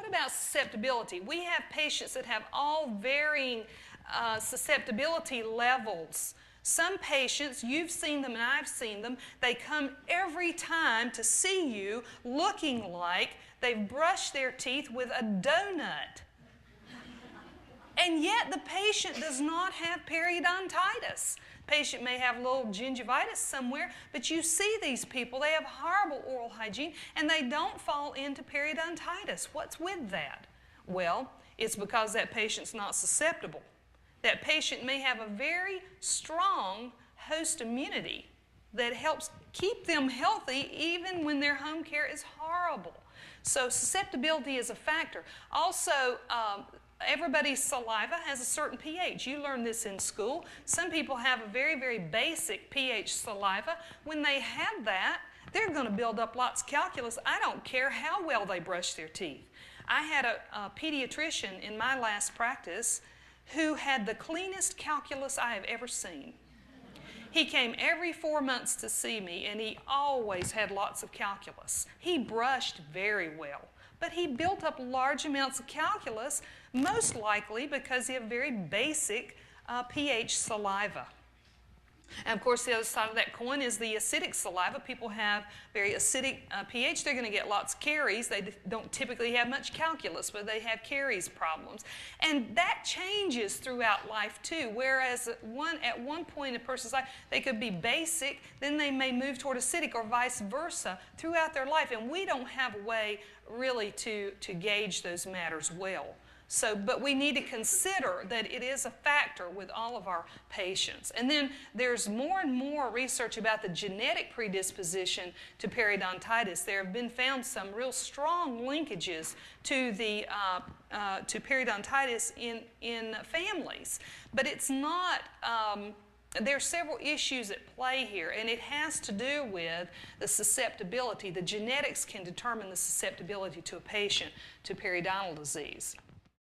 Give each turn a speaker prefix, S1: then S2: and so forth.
S1: what about susceptibility? We have patients that have all varying susceptibility levels. Some patients, you've seen them and I've seen them, they come every time to see you looking like they've brushed their teeth with a donut. And yet the patient does not have periodontitis. Patient may have a little gingivitis somewhere, but you see these people, they have horrible oral hygiene, and they don't fall into periodontitis. What's with that? Well, it's because that patient's not susceptible. That patient may have a very strong host immunity that helps keep them healthy even when their home care is horrible. So susceptibility is a factor. Also, everybody's saliva has a certain pH. You learn this in school. Some people have a very, very basic pH saliva. When they have that, they're going to build up lots of calculus. I don't care how well they brush their teeth. I had a pediatrician in my last practice who had the cleanest calculus I have ever seen. He came every 4 months to see me, and he always had lots of calculus. He brushed very well, but he built up large amounts of calculus, most likely because he had very basic pH saliva. And of course, the other side of that coin is the acidic saliva. People have very acidic pH. They're going to get lots of caries. They don't typically have much calculus, but they have caries problems. And that changes throughout life too, whereas at one point in a person's life, they could be basic, then they may move toward acidic or vice versa throughout their life. And we don't have a way really to gauge those matters well. So, but we need to consider that it is a factor with all of our patients. And then there's more and more research about the genetic predisposition to periodontitis. There have been found some real strong linkages to the to periodontitis in families. But it's not. There are several issues at play here, and it has to do with the susceptibility. The genetics can determine the susceptibility to a patient to periodontal disease.